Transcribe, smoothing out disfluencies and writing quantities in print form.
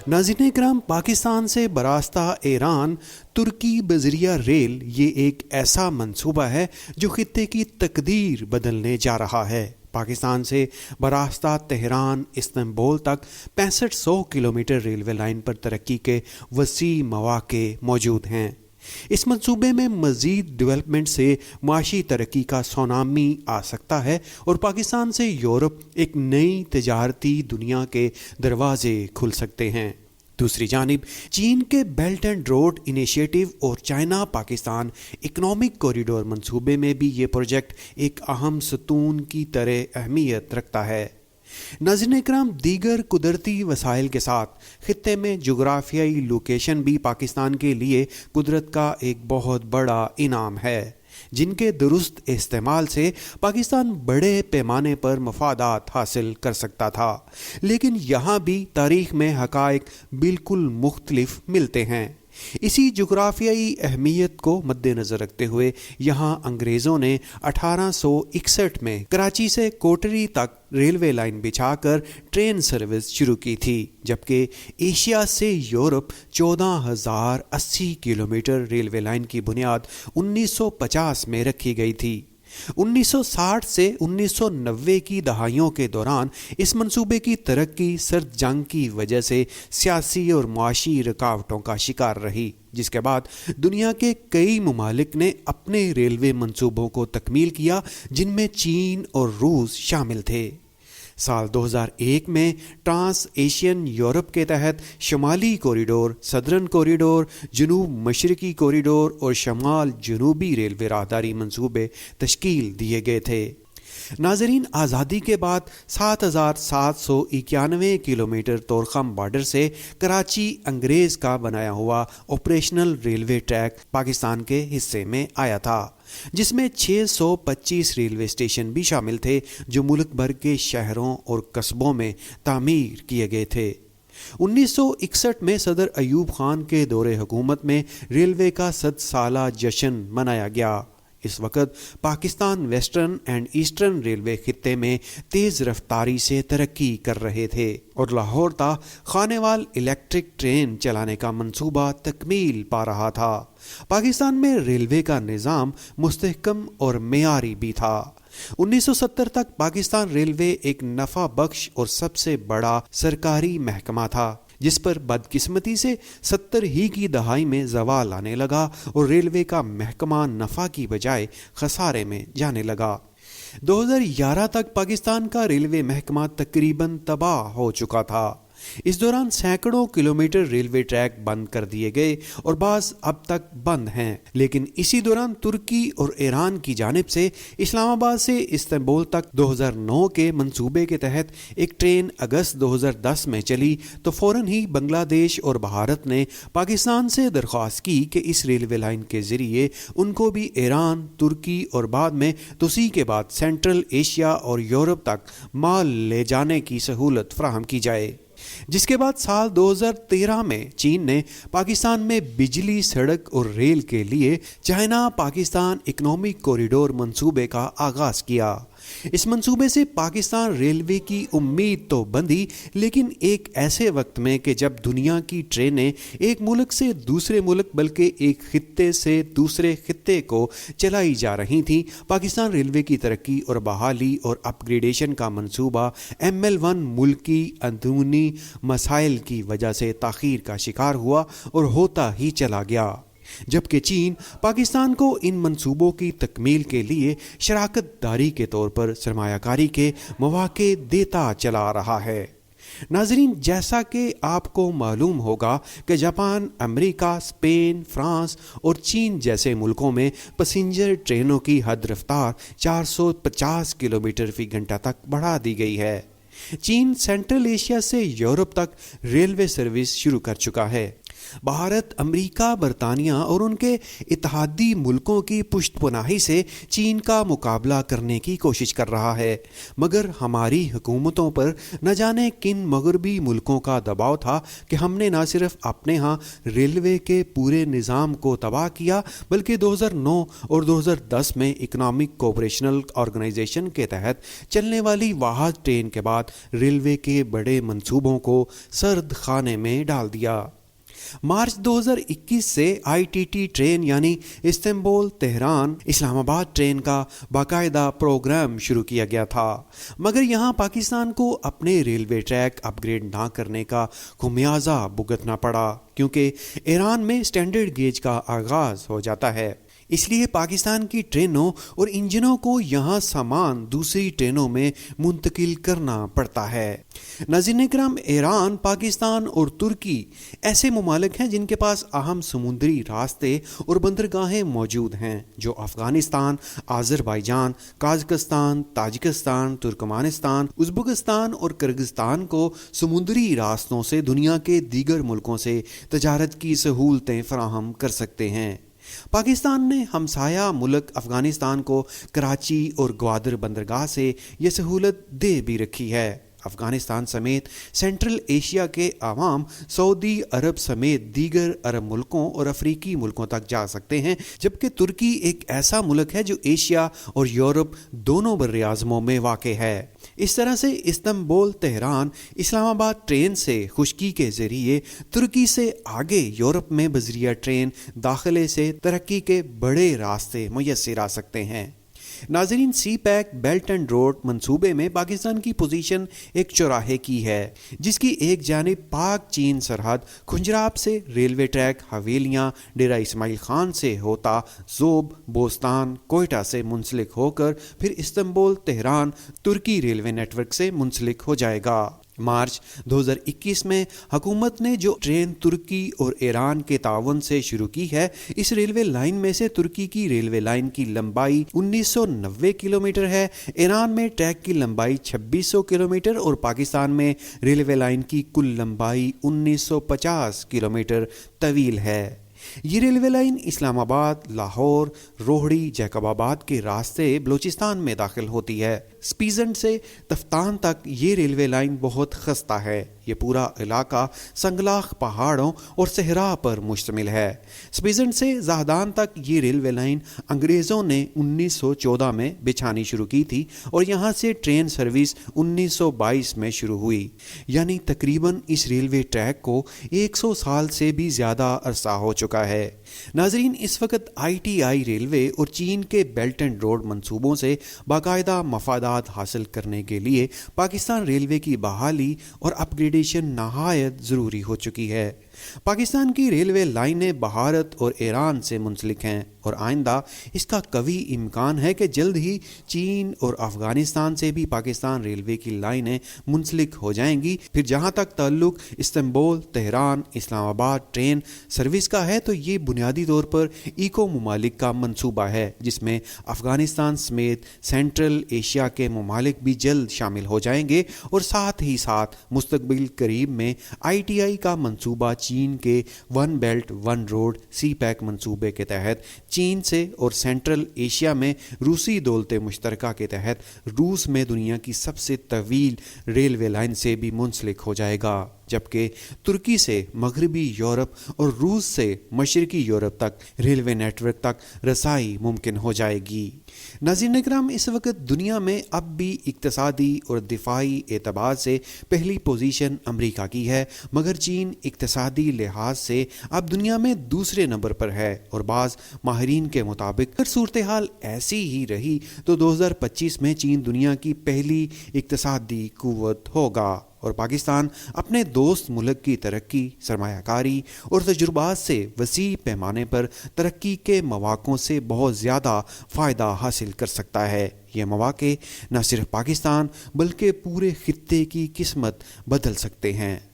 नाज़रीन کرام، پاکستان سے براستہ ایران ترکی بذریعہ ریل یہ ایک ایسا منصوبہ ہے جو خطے کی تقدیر بدلنے جا رہا ہے۔ پاکستان سے براستہ تہران استنبول تک 6500 کلومیٹر ریلوے لائن پر ترقی کے وسیع مواقع موجود ہیں۔ اس منصوبے میں مزید ڈیولپمنٹ سے معاشی ترقی کا سونامی آ سکتا ہے اور پاکستان سے یورپ ایک نئی تجارتی دنیا کے دروازے کھل سکتے ہیں۔ دوسری جانب چین کے بیلٹ اینڈ روڈ انیشیٹو اور چائنا پاکستان اکنامک کوریڈور منصوبے میں بھی یہ پروجیکٹ ایک اہم ستون کی طرح اہمیت رکھتا ہے۔ ناظرین کرام، دیگر قدرتی وسائل کے ساتھ خطے میں جغرافیائی لوکیشن بھی پاکستان کے لیے قدرت کا ایک بہت بڑا انعام ہے، جن کے درست استعمال سے پاکستان بڑے پیمانے پر مفادات حاصل کر سکتا تھا، لیکن یہاں بھی تاریخ میں حقائق بالکل مختلف ملتے ہیں۔ اسی جغرافیائی اہمیت کو مد نظر رکھتے ہوئے یہاں انگریزوں نے 1861 میں کراچی سے کوٹری تک ریلوے لائن بچھا کر ٹرین سروس شروع کی تھی، جبکہ ایشیا سے یورپ 14,080 کلومیٹر ریلوے لائن کی بنیاد 1950 میں رکھی گئی تھی۔ 1960 سے 1990 کی دہائیوں کے دوران اس منصوبے کی ترقی سرد جنگ کی وجہ سے سیاسی اور معاشی رکاوٹوں کا شکار رہی، جس کے بعد دنیا کے کئی ممالک نے اپنے ریلوے منصوبوں کو تکمیل کیا، جن میں چین اور روس شامل تھے۔ سال 2001 میں ٹرانس ایشین یورپ کے تحت شمالی کوریڈور، صدرن کوریڈور، جنوب مشرقی کوریڈور اور شمال جنوبی ریلوے راہداری منصوبے تشکیل دیے گئے تھے۔ ناظرین، آزادی کے بعد 7,791 کلومیٹر طورخم بارڈر سے کراچی انگریز کا بنایا ہوا آپریشنل ریلوے ٹریک پاکستان کے حصے میں آیا تھا، جس میں 625 ریلوے اسٹیشن بھی شامل تھے جو ملک بھر کے شہروں اور قصبوں میں تعمیر کیے گئے تھے۔ 1961 میں صدر ایوب خان کے دور حکومت میں ریلوے کا 100 سالہ جشن منایا گیا۔ اس وقت Pakistan western and eastern railway خطے میں تیز رفتاری سے ترقی کر رہے تھے اور لاہور تا خانیوال الیکٹرک ٹرین چلانے کا منصوبہ تکمیل پا رہا تھا۔ پاکستان میں ریلوے کا نظام مستحکم اور معیاری بھی تھا۔ 1970 تک پاکستان ریلوے ایک نفع بخش اور سب سے بڑا سرکاری محکمہ تھا، جس پر بدقسمتی سے 70 ہی کی دہائی میں زوال آنے لگا اور ریلوے کا محکمہ نفع کی بجائے خسارے میں جانے لگا۔ 2011 تک پاکستان کا ریلوے محکمہ تقریباً تباہ ہو چکا تھا۔ اس دوران سینکڑوں کلومیٹر ریلوے ٹریک بند کر دیے گئے اور بعض اب تک بند ہیں، لیکن اسی دوران ترکی اور ایران کی جانب سے اسلام آباد سے استنبول تک 2009 کے منصوبے کے تحت ایک ٹرین اگست 2010 میں چلی تو فوراً ہی بنگلہ دیش اور بھارت نے پاکستان سے درخواست کی کہ اس ریلوے لائن کے ذریعے ان کو بھی ایران، ترکی اور بعد میں توسیع کے بعد سینٹرل ایشیا اور یورپ تک مال لے جانے کی سہولت فراہم کی جائے، جس کے بعد سال 2013 میں چین نے پاکستان میں بجلی، سڑک اور ریل کے لیے چائنا پاکستان اکنامک کوریڈور منصوبے کا آغاز کیا۔ اس منصوبے سے پاکستان ریلوے کی امید تو بندھی، لیکن ایک ایسے وقت میں کہ جب دنیا کی ٹرینیں ایک ملک سے دوسرے ملک بلکہ ایک خطے سے دوسرے خطے کو چلائی جا رہی تھیں۔ پاکستان ریلوے کی ترقی اور بحالی اور اپ گریڈیشن کا منصوبہ ML1 ملکی اندرونی مسائل کی وجہ سے تاخیر کا شکار ہوا اور ہوتا ہی چلا گیا، جبکہ چین پاکستان کو ان منصوبوں کی تکمیل کے لیے شراکت داری کے طور پر سرمایہ کاری کے مواقع دیتا چلا رہا ہے۔ ناظرین، جیسا کہ آپ کو معلوم ہوگا کہ جاپان، امریکہ، اسپین، فرانس اور چین جیسے ملکوں میں پیسنجر ٹرینوں کی حد رفتار 450 کلومیٹر فی گھنٹہ تک بڑھا دی گئی ہے۔ چین سینٹرل ایشیا سے یورپ تک ریلوے سروس شروع کر چکا ہے۔ भारत अमेरिका, बरतानिया और उनके इत्तेहादी मुल्कों की पुष्ट पनाही से चीन का मुकाबला करने की कोशिश कर रहा है, मगर हमारी हुकूमतों पर न जाने किन मगरबी मुल्कों का दबाव था कि हमने न सिर्फ अपने यहाँ रेलवे के पूरे निज़ाम को तबाह किया, बल्कि 2009 और 2010 में इकोनॉमिक कोऑपरेशनल ऑर्गेनाइजेशन के तहत चलने वाली वाहद ट्रेन के बाद रेलवे के बड़े मंसूबों को सर्द खाने में डाल दिया। मार्च 2021 से ITT ट्रेन यानी इस्तांबुल तेहरान इस्लामाबाद ट्रेन का बाकायदा प्रोग्राम शुरू किया गया था, मगर यहाँ पाकिस्तान को अपने रेलवे ट्रैक अपग्रेड ना करने का खुमियाजा भुगतना पड़ा, क्योंकि ईरान में स्टैंडर्ड गेज का आगाज़ हो जाता है। इसलिए पाकिस्तान की ट्रेनों और इंजनों को यहाँ सामान दूसरी ट्रेनों में मुंतकिल करना पड़ता है। नाज़रीन इकराम, ईरान, पाकिस्तान और तुर्की ऐसे ममालिक हैं जिनके पास अहम समुद्री रास्ते और बंदरगाहें मौजूद हैं, जो Afghanistan, Azerbaijan, Kazakhstan, Tajikistan, Turkmenistan, Uzbekistan और किर्गिस्तान को समुद्री रास्तों से दुनिया के दीगर मुल्कों से तजारत की सहूलतें फराहम कर सकते हैं। पाकिस्तान ने हमसाया मुल्क अफ़गानिस्तान को कराची और ग्वादर बंदरगाह से ये सहूलत दे भी रखी है। अफ़गानिस्तान समेत सेंट्रल एशिया के अवाम सऊदी अरब समेत दीगर अरब मुल्कों और अफ्रीकी मुल्कों तक जा सकते हैं, जबकि तुर्की एक ऐसा मुल्क है जो एशिया और यूरोप दोनों बर्र-ए-आज़मों में वाक़े है। इस तरह से इस्तांबुल तेहरान इस्लामाबाद ट्रेन से खुश्की के ज़रिए तुर्की से आगे यूरोप में बज़रिया ट्रेन दाखिले से तरक्की के बड़े रास्ते मुयस्सर आ सकते हैं। नाज़रीन, सी पैक बेल्ट एंड रोड मंसूबे में पाकिस्तान की पोजीशन एक चौराहे की है, जिसकी एक जानिब पाक चीन सरहद खुंजराब से रेलवे ट्रैक हवेलियाँ डेरा इस्माइल खान से होता ज़ोब, बोस्तान, कोयटा से मुंसलिक होकर फिर इस्तांबुल तेहरान तुर्की रेलवे नेटवर्क से मुंसलिक हो जाएगा। मार्च 2021 में हुकूमत ने जो ट्रेन तुर्की और ईरान के ताउन से शुरू की है, इस रेलवे लाइन में से तुर्की की रेलवे लाइन की लंबाई 1990 किलोमीटर है, ईरान में ट्रैक की लंबाई 2600 किलोमीटर और पाकिस्तान में रेलवे लाइन की कुल लंबाई 1950 किलोमीटर तवील है। ये रेलवे लाइन इस्लामाबाद, लाहौर, रोहड़ी, जैकबाबाद के रास्ते बलूचिस्तान में दाखिल होती है। स्पीजन से तफ्तान तक ये रेलवे लाइन बहुत खस्ता है। ये पूरा इलाका संगलाख पहाड़ों और सहरा पर मुश्तमिल है। स्पीजन से ज़ाहदान तक ये रेलवे लाइन अंग्रेज़ों ने 1914 में बिछानी शुरू की थी और यहाँ से ट्रेन सर्विस 1922 में शुरू हुई, यानी तकरीबन इस रेलवे ट्रैक को 100 साल से भी ज़्यादा अरसा हो चुका है। नाजरीन, इस वक्त ITI रेलवे और चीन के बेल्ट एंड रोड मंसूबों से बाकायदा मफादात हासिल करने के लिए पाकिस्तान रेलवे की बहाली और अपग्रेडेशन नहायत ज़रूरी हो चुकी है। पाकिस्तान की रेलवे लाइनें भारत और ईरान से मुंसलिक हैं और आइंदा इसका कवी इम्कान है कि जल्द ही चीन और अफ़गानिस्तान से भी पाकिस्तान रेलवे की लाइनें मुंसलिक हो जाएंगी। फिर जहां तक ताल्लुक Istanbul Tehran Islamabad train service का है, तो ये बुनियादी तौर पर इको ममालिक का मंसूबा है, जिसमें अफ़गानिस्तान समेत सेंट्रल एशिया के ममालिक भी जल्द शामिल हो जाएंगे और साथ ही साथ मुस्तकबिल करीब में ITI का मंसूबा चीन के वन बेल्ट वन रोड सी पैक मंसूबे के तहत चीन से और सेंट्रल एशिया में रूसी दौलते मुश्तरका के तहत रूस में दुनिया की सबसे तवील रेलवे लाइन से भी मुंसलिक हो जाएगा, जबकि तुर्की से मगरबी यूरोप और रूस से मशरकी यूरोप तक रेलवे नेटवर्क तक रसाई मुमकिन हो जाएगी। नाज़रीन इकराम, इस वक्त दुनिया में अब भी इक्तसादी और दिफाई एतबार से पहली पोजीशन अमेरिका की है, मगर चीन इक्तसादी लिहाज से अब दुनिया में दूसरे नंबर पर है और बाज़ माहिरीन के मुताबिक अगर सूरत हाल ऐसी ही रही तो 2025 में चीन दुनिया की पहली इक्तसादी कुव्वत होगा और पाकिस्तान अपने दोस्त मुल्क की तरक्की, सरमायाकारी और तजुर्बात से वसी पैमाने पर तरक्की के मौक़ों से बहुत ज़्यादा फ़ायदा हासिल कर सकता है। ये मौक़े न सिर्फ पाकिस्तान बल्कि पूरे खित्ते की किस्मत बदल सकते हैं।